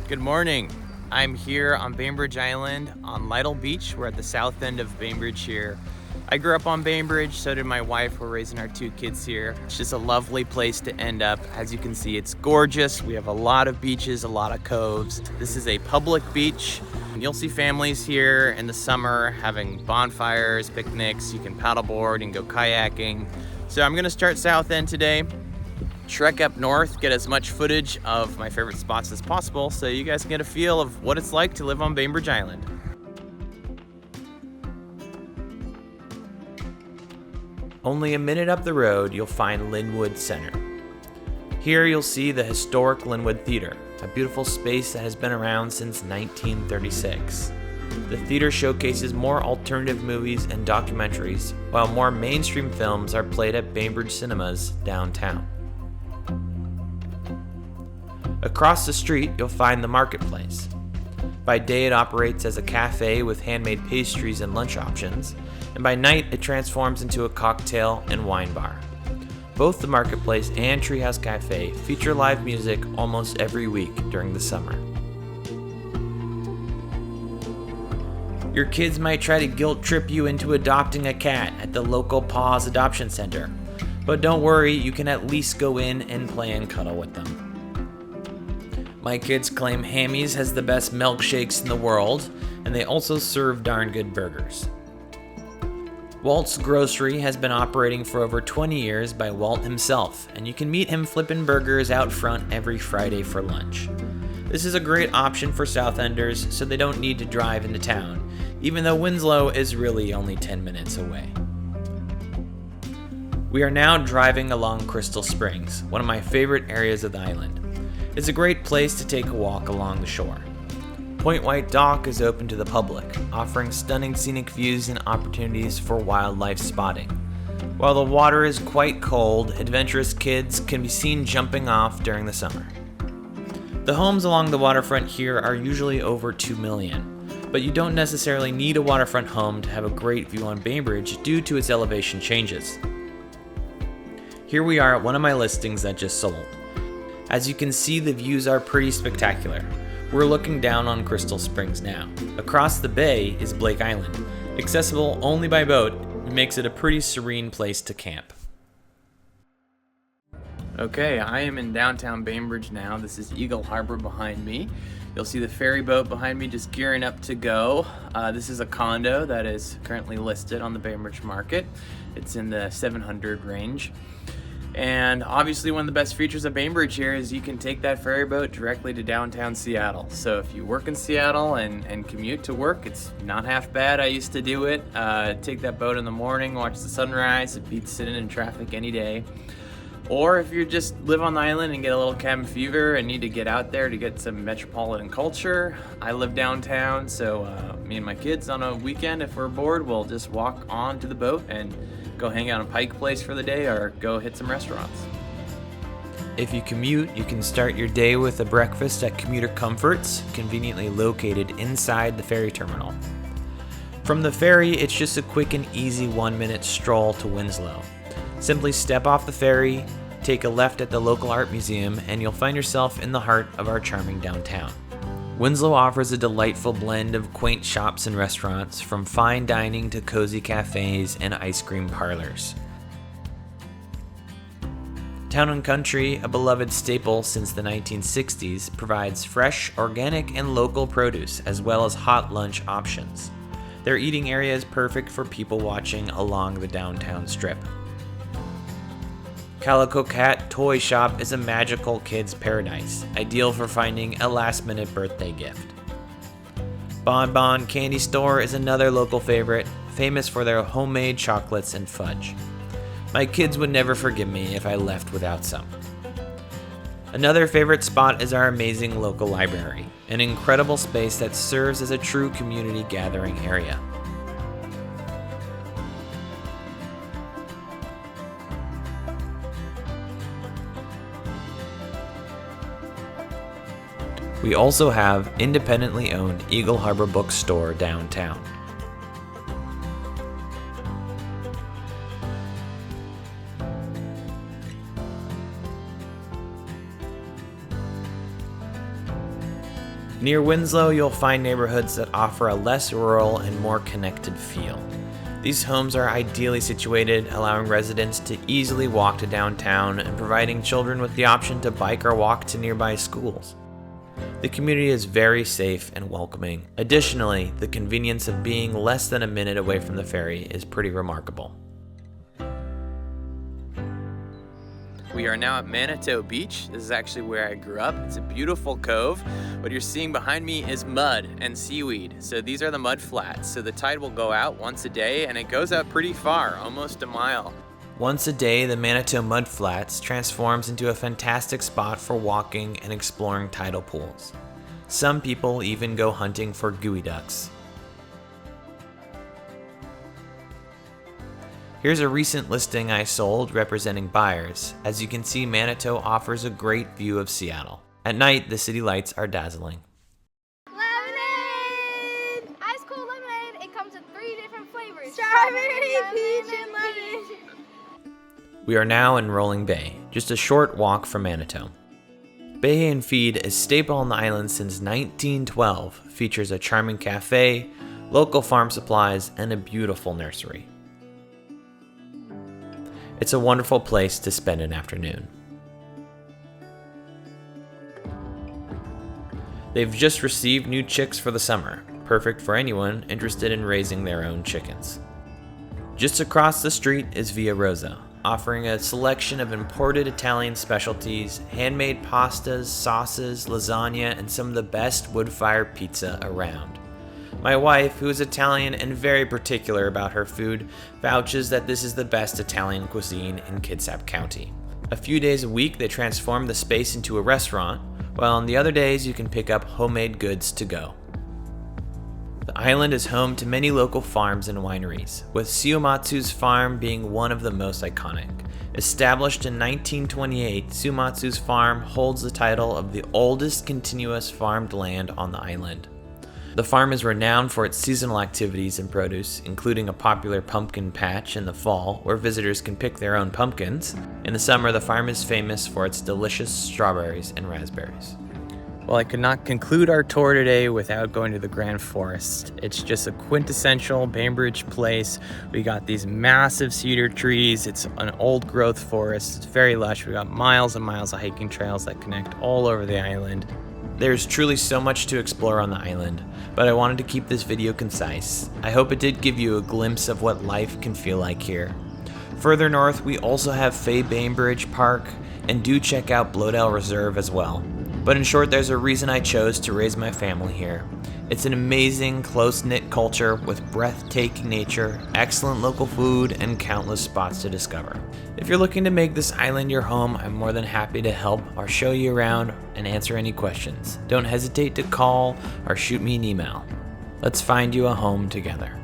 Good morning. I'm here on Bainbridge Island on Lytle Beach. We're at the south end of Bainbridge here. I grew up on Bainbridge, so did my wife. We're raising our 2 kids here. It's just a lovely place to end up. As you can see, it's gorgeous. We have a lot of beaches, a lot of coves. This is a public beach. You'll see families here in the summer having bonfires, picnics. You can paddleboard and go kayaking. So I'm gonna start south end today, trek up north, get as much footage of my favorite spots as possible so you guys can get a feel of what it's like to live on Bainbridge Island. Only a minute up the road, you'll find Linwood Center. Here you'll see the historic Linwood Theater, a beautiful space that has been around since 1936. The theater showcases more alternative movies and documentaries, while more mainstream films are played at Bainbridge Cinemas downtown. Across the street, you'll find the marketplace. By day, it operates as a cafe with handmade pastries and lunch options, and by night, it transforms into a cocktail and wine bar. Both the marketplace and Treehouse Cafe feature live music almost every week during the summer. Your kids might try to guilt trip you into adopting a cat at the local Paws Adoption Center, but don't worry, you can at least go in and play and cuddle with them. My kids claim Hammy's has the best milkshakes in the world, and they also serve darn good burgers. Walt's Grocery has been operating for over 20 years by Walt himself, and you can meet him flipping burgers out front every Friday for lunch. This is a great option for Southenders, so they don't need to drive into town, even though Winslow is really only 10 minutes away. We are now driving along Crystal Springs, one of my favorite areas of the island. It's a great place to take a walk along the shore. Point White Dock is open to the public, offering stunning scenic views and opportunities for wildlife spotting. While the water is quite cold, adventurous kids can be seen jumping off during the summer. The homes along the waterfront here are usually over $2 million, but you don't necessarily need a waterfront home to have a great view on Bainbridge due to its elevation changes. Here we are at one of my listings that just sold. As you can see, the views are pretty spectacular. We're looking down on Crystal Springs now. Across the bay is Blake Island. Accessible only by boat, it makes it a pretty serene place to camp. Okay, I am in downtown Bainbridge now. This is Eagle Harbor behind me. You'll see the ferry boat behind me just gearing up to go. This is a condo that is currently listed on the Bainbridge market. It's in the 700 range. And obviously one of the best features of Bainbridge here is you can take that ferry boat directly to downtown Seattle. So if you work in Seattle and commute to work, it's not half bad. I used to do it. Take that boat in the morning, watch the sunrise. It beats sitting in traffic any day. Or if you just live on the island and get a little cabin fever and need to get out there to get some metropolitan culture, I live downtown, so me and my kids on a weekend, if we're bored, we'll just walk on to the boat and go hang out in Pike Place for the day or go hit some restaurants. If you commute, you can start your day with a breakfast at Commuter Comforts, conveniently located inside the ferry terminal. From the ferry, it's just a quick and easy 1-minute stroll to Winslow. Simply step off the ferry, take a left at the local art museum, and you'll find yourself in the heart of our charming downtown. Winslow offers a delightful blend of quaint shops and restaurants, from fine dining to cozy cafes and ice cream parlors. Town & Country, a beloved staple since the 1960s, provides fresh, organic, and local produce, as well as hot lunch options. Their eating area is perfect for people watching along the downtown strip. Calico Cat Toy Shop is a magical kids' paradise, ideal for finding a last-minute birthday gift. Bon Bon Candy Store is another local favorite, famous for their homemade chocolates and fudge. My kids would never forgive me if I left without some. Another favorite spot is our amazing local library, an incredible space that serves as a true community gathering area. We also have independently owned Eagle Harbor Bookstore downtown. Near Winslow, you'll find neighborhoods that offer a less rural and more connected feel. These homes are ideally situated, allowing residents to easily walk to downtown and providing children with the option to bike or walk to nearby schools. The community is very safe and welcoming. Additionally, the convenience of being less than a minute away from the ferry is pretty remarkable. We are now at Manitou Beach. This is actually where I grew up. It's a beautiful cove. What you're seeing behind me is mud and seaweed. So these are the mud flats. So the tide will go out once a day and it goes out pretty far, almost a mile. Once a day, the Manitou Mud Flats transforms into a fantastic spot for walking and exploring tidal pools. Some people even go hunting for gooey ducks. Here's a recent listing I sold representing buyers. As you can see, Manitou offers a great view of Seattle. At night, the city lights are dazzling. Lemonade! Ice cold lemonade. It comes in 3 different flavors. Strawberry, peach, and lemon. We are now in Rolling Bay, just a short walk from Manitou. Bay and Feed is staple on the island since 1912, features a charming cafe, local farm supplies, and a beautiful nursery. It's a wonderful place to spend an afternoon. They've just received new chicks for the summer, perfect for anyone interested in raising their own chickens. Just across the street is Via Rosa, offering a selection of imported Italian specialties, handmade pastas, sauces, lasagna, and some of the best wood-fired pizza around. My wife, who is Italian and very particular about her food, vouches that this is the best Italian cuisine in Kitsap County. A few days a week, they transform the space into a restaurant, while on the other days you can pick up homemade goods to go. The island is home to many local farms and wineries, with Suimatsu's farm being one of the most iconic. Established in 1928, Suimatsu's farm holds the title of the oldest continuous farmed land on the island. The farm is renowned for its seasonal activities and produce, including a popular pumpkin patch in the fall where visitors can pick their own pumpkins. In the summer, the farm is famous for its delicious strawberries and raspberries. Well, I could not conclude our tour today without going to the Grand Forest. It's just a quintessential Bainbridge place. We got these massive cedar trees. It's an old growth forest. It's very lush. We got miles and miles of hiking trails that connect all over the island. There's truly so much to explore on the island, but I wanted to keep this video concise. I hope it did give you a glimpse of what life can feel like here. Further north, we also have Fay Bainbridge Park, and do check out Bloedel Reserve as well. But in short, there's a reason I chose to raise my family here. It's an amazing, close-knit culture with breathtaking nature, excellent local food, and countless spots to discover. If you're looking to make this island your home, I'm more than happy to help or show you around and answer any questions. Don't hesitate to call or shoot me an email. Let's find you a home together.